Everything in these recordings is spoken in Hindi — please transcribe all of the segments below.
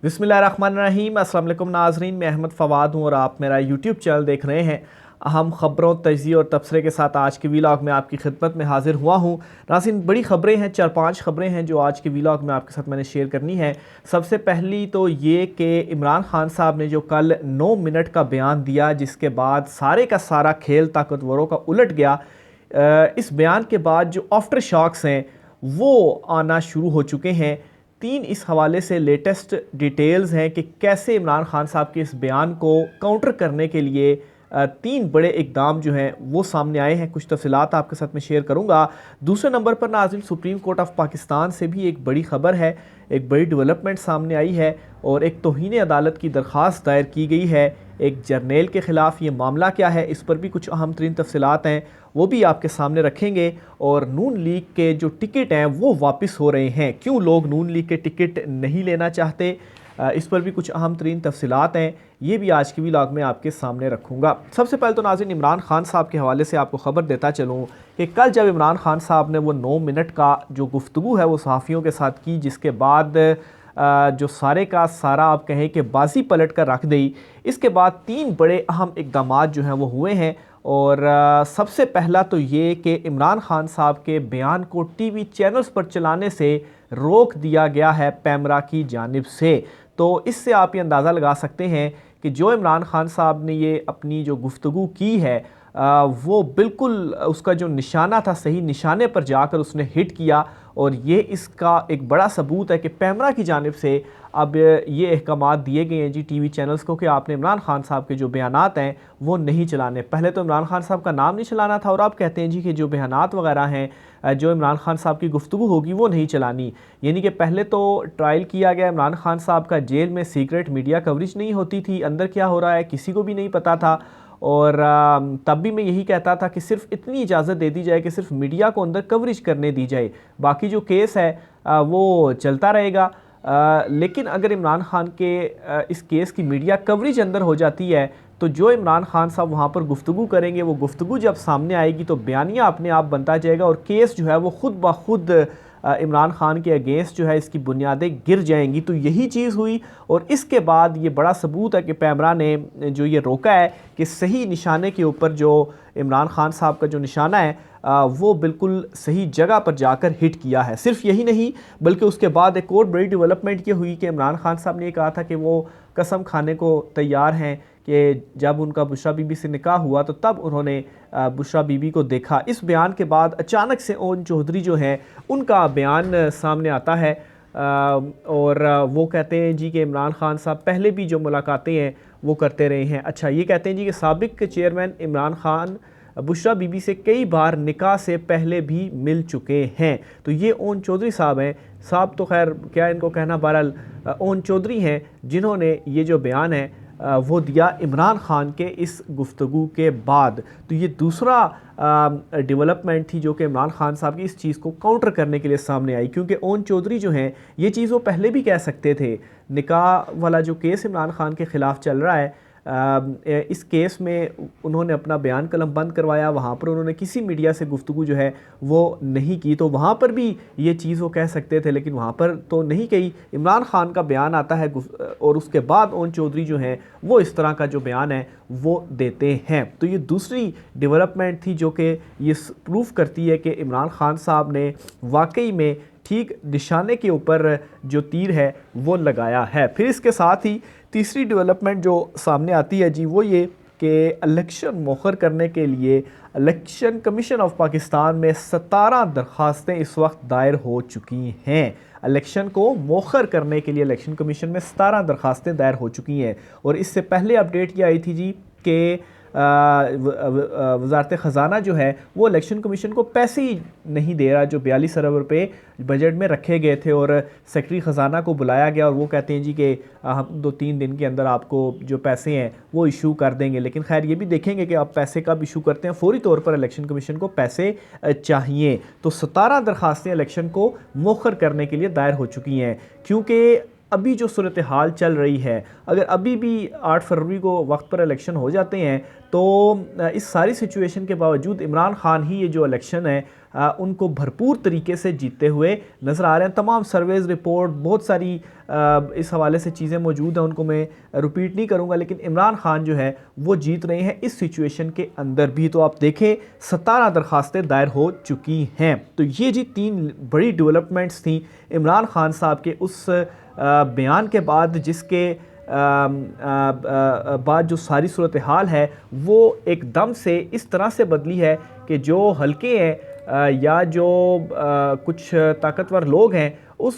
बिस्मिल्लाहिर्रहमानिर्रहीम। अस्सलाम वालेकुम नाज़रीन, मैं अहमद फ़वाद हूँ और आप मेरा यूट्यूब चैनल देख रहे हैं। अहम ख़बरों, तजिए और तबसरे के साथ आज के वीलॉग में आपकी खिदमत में हाजिर हुआ हूँ। नाज़रीन, बड़ी ख़बरें हैं, 4-5 ख़बरें हैं जो आज के वीलॉग में आपके साथ मैंने शेयर करनी है। सबसे पहली तो ये कि इमरान खान साहब ने जो कल 9 मिनट का बयान दिया, जिसके बाद सारे का सारा खेल ताकतवरों का उलट गया। इस बयान के बाद जो आफ्टर शॉक्स हैं वो आना शुरू हो चुके हैं। 3 इस हवाले से लेटेस्ट डिटेल्स हैं कि कैसे इमरान खान साहब के इस बयान को काउंटर करने के लिए 3 बड़े इकदाम जो हैं वो सामने आए हैं। कुछ तफसीलात आपके साथ मैं शेयर करूंगा। दूसरे नंबर पर नाज़रीन, सुप्रीम कोर्ट ऑफ पाकिस्तान से भी एक बड़ी खबर है, एक बड़ी डेवलपमेंट सामने आई है और एक तौहीन अदालत की दरख्वास्त दायर की गई है एक जर्नेल के ख़िलाफ़। ये मामला क्या है, इस पर भी कुछ अहम तरीन तफसीलात हैं, वो भी आपके सामने रखेंगे। और नून लीग के जो टिकट हैं वो वापस हो रहे हैं, क्यों लोग नून लीग के टिकट नहीं लेना चाहते, इस पर भी कुछ अहम तरीन तफसीलात हैं, ये भी आज की व्लॉग में आपके सामने रखूँगा। सबसे पहले तो नाज़रीन, इमरान खान साहब के हवाले से आपको ख़बर देता चलूँ कि कल जब इमरान खान साहब ने वो 9 मिनट का जो गुफ्तगू है वो सहाफ़ियों के साथ की, जिसके बाद जो सारे का सारा आप कहें कि बाजी पलट कर रख दी। इसके बाद 3 बड़े अहम इक़दामात जो हैं वो हुए हैं। और सबसे पहला तो ये कि इमरान खान साहब के बयान को टीवी चैनल्स पर चलाने से रोक दिया गया है पैमरा की जानिब से। तो इससे आप ये अंदाज़ा लगा सकते हैं कि जो इमरान खान साहब ने ये अपनी जो गुफ्तगू की है वो बिल्कुल उसका जो निशाना था सही निशाने पर जाकर उसने हिट किया। और ये इसका एक बड़ा सबूत है कि पैमरा की जानिब से अब ये अहकामात दिए गए हैं जी टीवी चैनल्स को कि आपने इमरान खान साहब के जो बयानात हैं वो नहीं चलाने। पहले तो इमरान खान साहब का नाम नहीं चलाना था और आप कहते हैं जी कि जो बयानात वगैरह हैं, जो इमरान खान साहब की गुफ्तगू होगी वो नहीं चलानी। यानी कि पहले तो ट्रायल किया गया इमरान खान साहब का, जेल में सीक्रेट मीडिया कवरेज नहीं होती थी, अंदर क्या हो रहा है किसी को भी नहीं पता था। और तब भी मैं यही कहता था कि सिर्फ इतनी इजाज़त दे दी जाए कि सिर्फ मीडिया को अंदर कवरेज करने दी जाए, बाकी जो केस है वो चलता रहेगा। लेकिन अगर इमरान खान के इस केस की मीडिया कवरेज अंदर हो जाती है तो जो इमरान खान साहब वहाँ पर गुफ्तगू करेंगे वो गुफ्तगू जब सामने आएगी तो बयानिया अपने आप बनता जाएगा और केस जो है वो खुद ब खुद इमरान खान के अगेंस्ट जो है इसकी बुनियादें गिर जाएंगी। तो यही चीज़ हुई और इसके बाद ये बड़ा सबूत है कि पैमरा ने जो ये रोका है कि सही निशाने के ऊपर जो इमरान खान साहब का जो निशाना है वो बिल्कुल सही जगह पर जाकर हिट किया है। सिर्फ यही नहीं बल्कि उसके बाद एक और बड़ी डेवलपमेंट ये हुई कि इमरान खान साहब ने कहा था कि वो कसम खाने को तैयार हैं कि जब उनका बुशरा बीबी से निकाह हुआ तो तब उन्होंने बुशरा बीबी को देखा। इस बयान के बाद अचानक से ओन चौधरी जो हैं उनका बयान सामने आता है और वो कहते हैं जी कि इमरान खान साहब पहले भी जो मुलाकातें हैं वो करते रहे हैं। अच्छा, ये कहते हैं जी कि साबिक चेयरमैन इमरान खान बुशरा बीबी से कई बार निकाह से पहले भी मिल चुके हैं। तो ये ओन चौधरी साहब हैं, साहब तो खैर क्या इनको कहना, बहरहाल ओन चौधरी हैं जिन्होंने ये जो बयान है वो दिया इमरान खान के इस गुफ्तगू के बाद। तो ये दूसरा डेवलपमेंट थी जो कि इमरान खान साहब की इस चीज़ को काउंटर करने के लिए सामने आई, क्योंकि ओन चौधरी जो हैं ये चीज़ वो पहले भी कह सकते थे। निकाह वाला जो केस इमरान खान के ख़िलाफ़ चल रहा है, इस केस में उन्होंने अपना बयान कलम बंद करवाया, वहाँ पर उन्होंने किसी मीडिया से गुफ्तगू जो है वो नहीं की। तो वहाँ पर भी ये चीज़ वो कह सकते थे लेकिन वहाँ पर तो नहीं कही। इमरान खान का बयान आता है और उसके बाद ओन चौधरी जो हैं वो इस तरह का जो बयान है वो देते हैं। तो ये दूसरी डेवलपमेंट थी जो कि ये प्रूफ करती है कि इमरान खान साहब ने वाकई में ठीक निशाने के ऊपर जो तीर है वो लगाया है। फिर इसके साथ ही तीसरी डेवलपमेंट जो सामने आती है जी वो ये कि इलेक्शन मौखर करने के लिए इलेक्शन कमीशन ऑफ पाकिस्तान में 17 दरख्वास्तें इस वक्त दायर हो चुकी हैं। इलेक्शन को मौखर करने के लिए इलेक्शन कमीशन में 17 दरख्वास्तें दायर हो चुकी हैं। और इससे पहले अपडेट ये आई थी जी कि वज़ारत ख़ज़ाना जो है वो इलेक्शन कमीशन को पैसे ही नहीं दे रहा, जो 42 अरब रुपये बजट में रखे गए थे। और सेक्रेटरी ख़ज़ाना को बुलाया गया और वो कहते हैं जी कि हम 2-3 दिन के अंदर आपको जो पैसे हैं वो इशू कर देंगे। लेकिन खैर ये भी देखेंगे कि आप पैसे कब इशू करते हैं, फ़ौरी तौर पर इलेक्शन कमीशन को पैसे चाहिए। तो 17 दरख्वास्तें इलेक्शन को मौखर करने के लिए दायर हो चुकी हैं, क्योंकि अभी जो सूरत हाल चल रही है, अगर अभी भी 8 फरवरी को वक्त पर इलेक्शन हो जाते हैं तो इस सारी सिचुएशन के बावजूद इमरान खान ही ये जो इलेक्शन है उनको भरपूर तरीके से जीतते हुए नज़र आ रहे हैं। तमाम सर्वेज़, रिपोर्ट, बहुत सारी इस हवाले से चीज़ें मौजूद हैं, उनको मैं रिपीट नहीं करूँगा, लेकिन इमरान खान जो है वो जीत रहे हैं इस सिचुएशन के अंदर भी। तो आप देखें 17 दरख्वास्तें दायर हो चुकी हैं। तो ये जी 3 बड़ी डेवलपमेंट्स थी इमरान खान साहब के उस बयान के बाद, जिसके बाद जो सारी सूरत हाल है वो एकदम से इस तरह से बदली है कि जो हल्के हैं या जो कुछ ताकतवर लोग हैं उस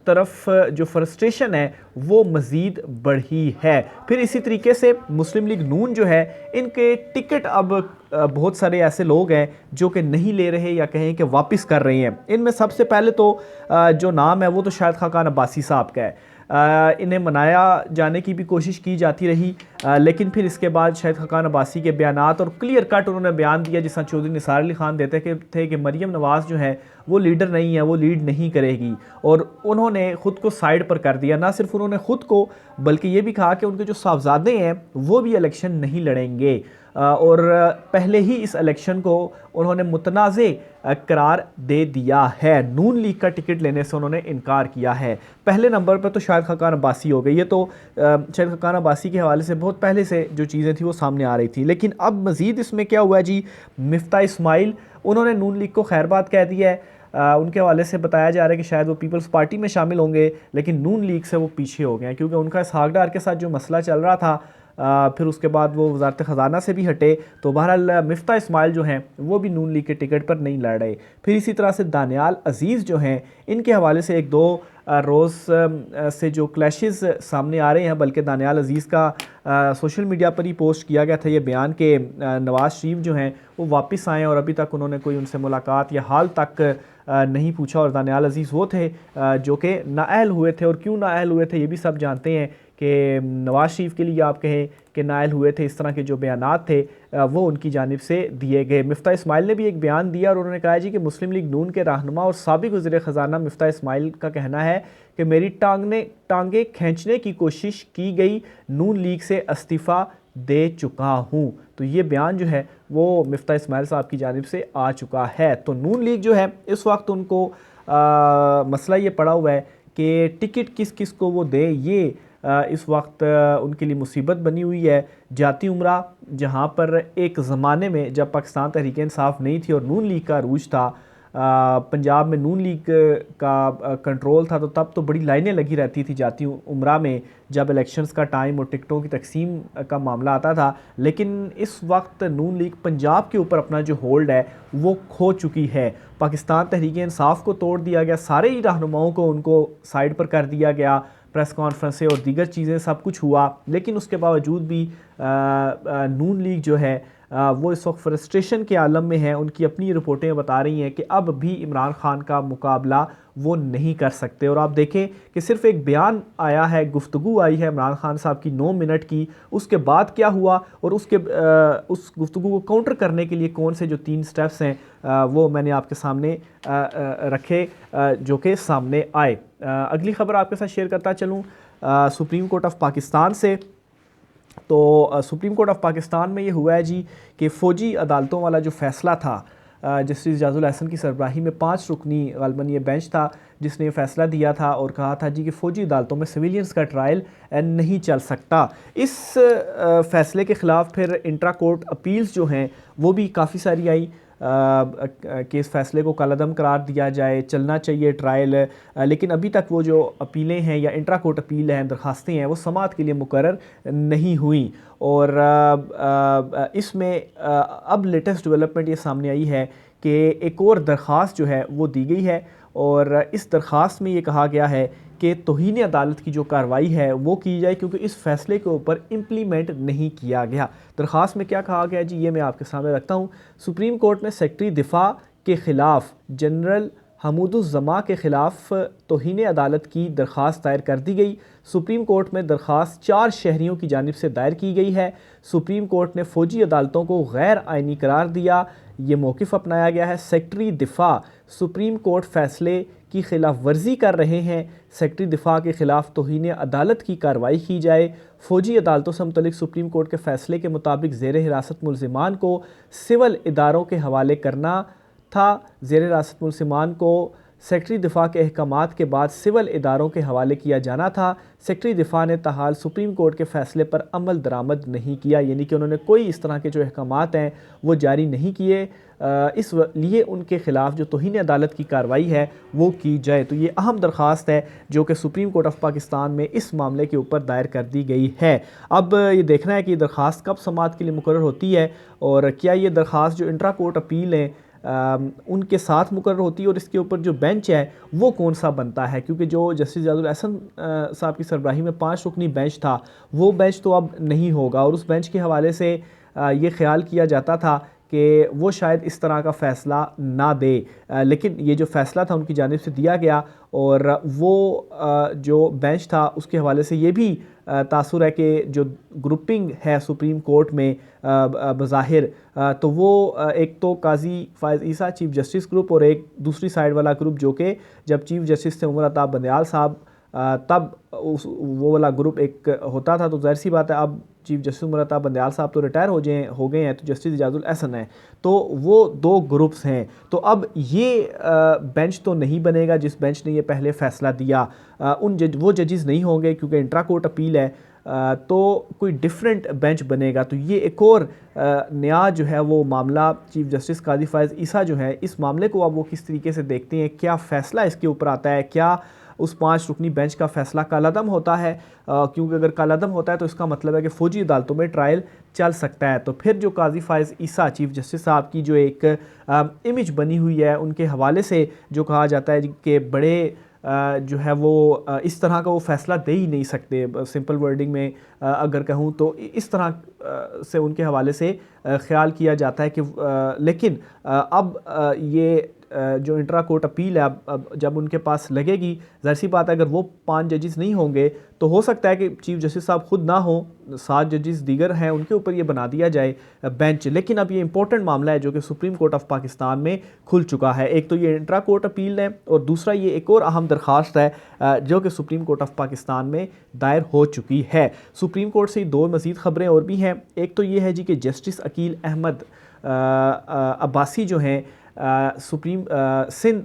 तरफ जो फ्रस्ट्रेशन है वो मज़ीद बढ़ी है। फिर इसी तरीके से मुस्लिम लीग नून जो है, इनके टिकट अब बहुत सारे ऐसे लोग हैं जो कि नहीं ले रहे या कहें कि वापस कर रहे हैं। इनमें सबसे पहले तो जो नाम है वो तो शायद खाकान अब्बासी साहब का है। इन्हें मनाया जाने की भी कोशिश की जाती रही, लेकिन फिर इसके बाद शायद खाकान अब्बासी के बयानात और क्लियर कट उन्होंने बयान दिया, जिस तरह चौधरी निसार अली खान देते थे कि मरीम नवाज़ जो है वो लीडर नहीं है, वो लीड नहीं करेगी, और उन्होंने ख़ुद को साइड पर कर दिया। ना सिर्फ उन्होंने ख़ुद को बल्कि ये भी कहा कि उनके जो साहबजादे हैं वो भी इलेक्शन नहीं लड़ेंगे, और पहले ही इस इलेक्शन को उन्होंने मुतनाज़े करार दे दिया है। नून लीग का टिकट लेने से उन्होंने इनकार किया है। पहले नंबर पर तो शायद खाकान अब्बासी हो गई, ये तो शायद खाकान अब्बासी के हवाले से बहुत पहले से जो चीज़ें थी वो सामने आ रही थी। लेकिन अब मज़ीद इसमें क्या हुआ जी, मिफ्ता इस्माइल उन्होंने नून लीग को खैरबाद कह दिया है। उनके हवाले से बताया जा रहा है कि शायद वो पीपल्स पार्टी में शामिल होंगे, लेकिन नून लीग से वो पीछे हो गए हैं, क्योंकि उनका इसहाक डार के साथ जो मसला चल रहा था, फिर उसके बाद वो वज़ारत ख़जाना से भी हटे। तो बहरहाल मिफ्ता इस्माइल जो हैं वो भी नून लीग के टिकट पर नहीं लड़ रहे। फिर इसी तरह से दानियाल अजीज़ जो हैं, इनके हवाले से 1-2 रोज़ से जो क्लैशेस सामने आ रहे हैं, बल्कि दानियाल अजीज़ का सोशल मीडिया पर ही पोस्ट किया गया था ये बयान के नवाज़ शरीफ जो हैं वो वापस आए और अभी तक उन्होंने कोई उनसे मुलाकात या हाल तक नहीं पूछा। और दानियाल अजीज़ वो थे जो कि नाअहल हुए थे, और क्यों नाअहल हुए थे ये भी सब जानते हैं कि नवाज़ शरीफ के लिए आप कहें कि नाअहल हुए थे, इस तरह के जो बयानात थे वो उनकी जानिब से दिए गए। मिफ्ता इस्माइल ने भी एक बयान दिया और उन्होंने कहा जी कि मुस्लिम लीग नून के रहनुमा और साबिक़ वज़ीर ख़जाना मिफ्ता इस्माइल का कहना है कि मेरी टांगें खींचने की कोशिश की गई, नून लीग से इस्तीफ़ा दे चुका हूँ। तो ये बयान जो है वो मिफ्ता इस्माइल साहब की जानिब से आ चुका है। तो नून लीग जो है इस वक्त उनको मसला ये पड़ा हुआ है कि टिकट किस किस को वो दे, ये इस वक्त उनके लिए मुसीबत बनी हुई है। जाती उम्रा, जहाँ पर एक ज़माने में जब पाकिस्तान तहरीक इंसाफ नहीं थी और नून लीग का अरूज था, पंजाब में नून लीग का कंट्रोल था, तो तब तो बड़ी लाइनें लगी रहती थी जाती उम्रा में जब इलेक्शंस का टाइम और टिकटों की तकसीम का मामला आता था। लेकिन इस वक्त नून लीग पंजाब के ऊपर अपना जो होल्ड है वो खो चुकी है। पाकिस्तान तहरीक इंसाफ को तोड़ दिया गया, सारे ही रहनुमाओं को उनको साइड पर कर दिया गया, प्रेस कॉन्फ्रेंसें और दीगर चीज़ें सब कुछ हुआ, लेकिन उसके बावजूद भी नून लीग जो है वो इस वक्त फ्रस्ट्रेशन के आलम में है। उनकी अपनी रिपोर्टें बता रही हैं कि अब भी इमरान खान का मुकाबला वो नहीं कर सकते। और आप देखें कि सिर्फ एक बयान आया है, गुफ्तगू आई है इमरान खान साहब की 9 मिनट की, उसके बाद क्या हुआ और उस गुफ्तगू को काउंटर करने के लिए कौन से जो 3 स्टेप्स हैं वो मैंने आपके सामने रखे जो कि सामने आए। अगली खबर आपके साथ शेयर करता चलूँ सुप्रीम कोर्ट ऑफ पाकिस्तान से। तो सुप्रीम कोर्ट ऑफ पाकिस्तान में ये हुआ है जी कि फ़ौजी अदालतों वाला जो फ़ैसला था, जस्टिस इजाज़ुल अहसन की सरबराही में 5 रुकनी ग़ालिबन ये बेंच था जिसने ये फ़ैसला दिया था और कहा था जी कि फ़ौजी अदालतों में सिविलियंस का ट्रायल नहीं चल सकता। इस फ़ैसले के ख़िलाफ़ फिर इंट्रा कोर्ट अपील्स जो हैं वो भी काफ़ी सारी आई कि इस फ़ैसले को कलअदम करार दिया जाए, चलना चाहिए ट्रायल, लेकिन अभी तक वो जो अपीलें हैं या इंट्रा कोर्ट अपील हैं, दरखास्तें हैं, वो समाअत के लिए मुकर्रर नहीं हुई। और इसमें अब लेटेस्ट डेवलपमेंट ये सामने आई है कि एक और दरख्वास्त जो है वो दी गई है और इस दरख्वास्त में ये कहा गया है कि तौहीन अदालत की जो कार्रवाई है वो की जाए क्योंकि इस फैसले के ऊपर इम्प्लीमेंट नहीं किया गया। दरख्वास्त में क्या कहा गया जी, ये मैं आपके सामने रखता हूँ। सुप्रीम कोर्ट में सेक्रेटरी दिफा के ख़िलाफ़ जनरल हमूदुज़्ज़मा के ख़िलाफ़ तौहीन अदालत की दरख्वास्त दायर कर दी गई। सुप्रीम कोर्ट में दरख्वास्त 4 शहरियों की जानिब से दायर की गई है। सुप्रीम कोर्ट ने फ़ौजी अदालतों को गैर आइनी करार दिया, ये मौक़िफ़ अपनाया गया है। सेक्रेटरी दिफा सुप्रीम कोर्ट फ़ैसले की खिलाफ वर्जी कर रहे हैं, सेक्रेटरी दिफा के ख़िलाफ़ तौहीन अदालत की कार्रवाई की जाए। फ़ौजी अदालतों से मुतल्लिक़ सुप्रीम कोर्ट के फ़ैसले के मुताबिक ज़ेर हिरासत मुलज़िमान को सिविल इदारों के हवाले करना था। ज़ेर हिरासत मुलज़िमान को सेक्रेटरी दिफा के अहकामात के बाद सिविल इदारों के हवाले किया जाना था। सेक्रेटरी दिफा ने ताहाल सुप्रीम कोर्ट के फ़ैसले पर अमल दरामद नहीं किया, यानी कि उन्होंने कोई इस तरह के जो अहकामात हैं वो जारी नहीं किए। इस लिए उनके ख़िलाफ़ जो तौहीन अदालत की कार्रवाई है वो की जाए। तो ये अहम दरख्वास्त है जो कि सुप्रीम कोर्ट ऑफ पाकिस्तान में इस मामले के ऊपर दायर कर दी गई है। अब ये देखना है कि दरख्वास्त कब समाअत के लिए मुकर्रर होती है और क्या ये दरख्वास्त जो इंट्रा कोर्ट अपील है उनके साथ मुकर्रर होती है और इसके ऊपर जो बेंच है वो कौन सा बनता है, क्योंकि जो जस्टिस इजाज़ुल एहसन साहब की सरबराही में 5 रुकनी बेंच था वो बेंच तो अब नहीं होगा और उस बेंच के हवाले से ये ख्याल किया जाता था कि वो शायद इस तरह का फ़ैसला ना दे, लेकिन ये जो फ़ैसला था उनकी जानिब से दिया गया और वो जो बेंच था उसके हवाले से ये भी तासुर है कि जो ग्रुपिंग है सुप्रीम कोर्ट में बज़ाहिर तो वो एक तो काजी फ़ायज़ ईसा चीफ़ जस्टिस ग्रुप और एक दूसरी साइड वाला ग्रुप जो कि जब चीफ़ जस्टिस थे उमर अताब बंदयाल साहब तब वो वाला ग्रुप एक होता था। तो ज़ाहिर सी बात है अब चीफ़ जस्टिस उमर अताब बंदयाल साहब तो रिटायर हो गए हैं, तो जस्टिस इजाज़ुल एहसन है, तो वो 2 ग्रुप्स हैं। तो अब ये बेंच तो नहीं बनेगा जिस बेंच ने ये पहले फ़ैसला दिया, वो जजेस नहीं होंगे क्योंकि इंट्रा कोर्ट अपील है, तो कोई डिफरेंट बेंच बनेगा। तो ये एक और नया जो है वो मामला चीफ़ जस्टिस काजी फ़ायज़ ईसा जो है इस मामले को अब वो किस तरीके से देखते हैं, क्या फ़ैसला इसके ऊपर आता है, क्या उस 5 रुकनी बेंच का फ़ैसला कालादम होता है, क्योंकि अगर कालादम होता है तो इसका मतलब है कि फ़ौजी अदालतों में ट्रायल चल सकता है। तो फिर जो काजी फ़ायज़ ईसा चीफ़ जस्टिस साहब की जो एक इमेज बनी हुई है उनके हवाले से जो कहा जाता है कि बड़े जो है वो इस तरह का वो फ़ैसला दे ही नहीं सकते, सिंपल वर्डिंग में अगर कहूँ तो इस तरह से उनके हवाले से ख्याल किया जाता है कि लेकिन अब ये जो इंट्रा कोर्ट अपील है अब जब उनके पास लगेगी, ज़ाहिर सी बात है अगर वो 5 जजेस नहीं होंगे तो हो सकता है कि चीफ़ जस्टिस साहब खुद ना हो, 7 जजेस दीगर हैं उनके ऊपर ये बना दिया जाए बेंच। लेकिन अब ये इंपॉर्टेंट मामला है जो कि सुप्रीम कोर्ट ऑफ पाकिस्तान में खुल चुका है। एक तो ये इंट्रा कोर्ट अपील है और दूसरा ये एक और अहम दरख्वास्त है जो कि सुप्रीम कोर्ट ऑफ पाकिस्तान में दायर हो चुकी है। सुप्रीम कोर्ट से 2 मज़ीद ख़बरें और भी हैं। एक तो ये है जी कि जस्टिस अकील अहमद अब्बासी जो हैं सुप्रीम सिंध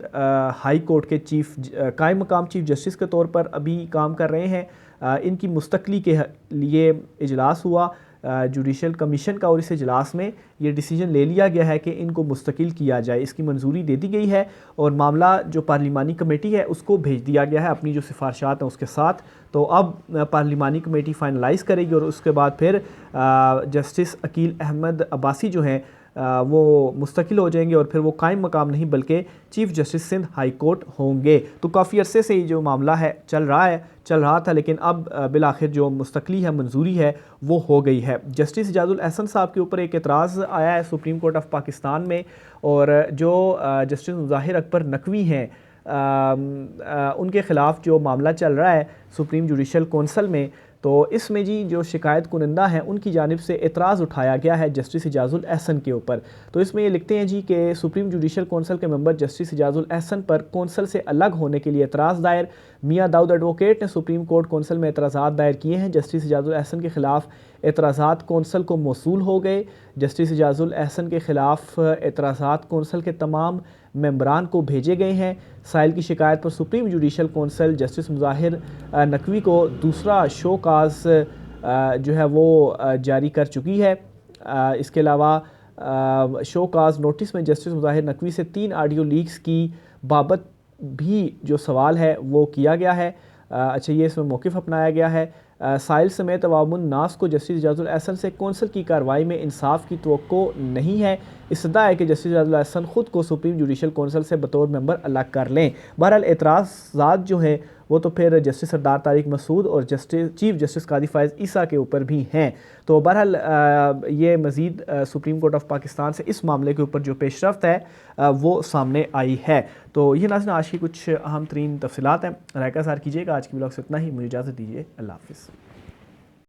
हाई कोर्ट के चीफ कायम मकाम चीफ जस्टिस के तौर पर अभी काम कर रहे हैं। इनकी मुस्तकली के लिए इजलास हुआ जुडिशल कमीशन का और इस इजलास में ये डिसीजन ले लिया गया है कि इनको मुस्तकिल किया जाए, इसकी मंजूरी दे दी गई है और मामला जो पार्लिमानी कमेटी है उसको भेज दिया गया है अपनी जो सिफारिशात हैं उसके साथ। तो अब पार्लिमानी कमेटी फाइनलाइज़ करेगी और उसके बाद फिर जस्टिस अकील अहमद अब्बासी जो हैं वो मुस्तकिल हो जाएंगे और फिर वो कायम मकाम नहीं बल्कि chief justice Sindh high court होंगे। तो काफ़ी अरसे से ये जो मामला है चल रहा था लेकिन अब बिलाखिर जो मुस्तकिली है मंजूरी है वो हो गई है। जस्टिस इजाज़ुल एहसन साहब के ऊपर एक एतराज़ आया है सुप्रीम कोर्ट ऑफ पाकिस्तान में और जो जस्टिस मुज़ाहिर अकबर नकवी हैं उनके ख़िलाफ़ जो मामला चल रहा है सुप्रीम जुडिशल कौंसल में, तो इसमें जी जो शिकायत कुनिंदा हैं उनकी जानिब से एतराज़ उठाया गया है जस्टिस इजाज़ुल एहसन के ऊपर। तो इसमें ये लिखते हैं जी कि सुप्रीम जुडिशल कौंसल के मेंबर जस्टिस इजाज़ुल एहसन पर कौंसल से अलग होने के लिए एतराज़ दायर। मियाँ दाऊद एडवोकेट ने सुप्रीम कोर्ट कौंसल में एतराज़ात दायर किए हैं। जस्टिस इजाज़ुल एहसन के ख़िलाफ़ एतराज़ात कौंसल को मौसूल हो गए। जस्टिस इजाज़ुल एहसन के ख़िलाफ़ एतराज़ात कौंसल के तमाम मेंबरान को भेजे गए हैं। साइल की शिकायत पर supreme judicial council justice Mazahar Naqvi को दूसरा शो काज जो है वो जारी कर चुकी है। इसके अलावा शो काज नोटिस में जस्टिस मुज़ाहिर नकवी से 3 ऑडियो लीक्स की बाबत भी जो सवाल है वो किया गया है। अच्छा ये इसमें मौक़िफ़ अपनाया गया है। साइल समेत अवामुन नास को जस्टिस इजाज़ुल एहसन से कौंसल की कार्रवाई में इंसाफ की तवक्को नहीं है। इस्तदा है कि जस्टिस इजाज़ुल एहसन ख़ुद को सुप्रीम जुडिशल कौंसल से बतौर मेंबर अलग कर लें। बहरहाल एतराज़ात जो हैं वो तो फिर जस्टिस सरदार तारिक मसूद और चीफ जस्टिस काजी फ़ायज़ ईसा के ऊपर भी हैं। तो बहरहाल ये मज़ीद सुप्रीम कोर्ट ऑफ पाकिस्तान से इस मामले के ऊपर जो पेशरफ्त है वो सामने आई है। तो ये नाज़रीन आज की कुछ अहम तरीन तफसीलात हैं। राय का इज़हार कीजिएगा। आज की ब्लॉग से इतना ही, मुझे इजाज़त दीजिए। अल्लाह हाफ़िज़।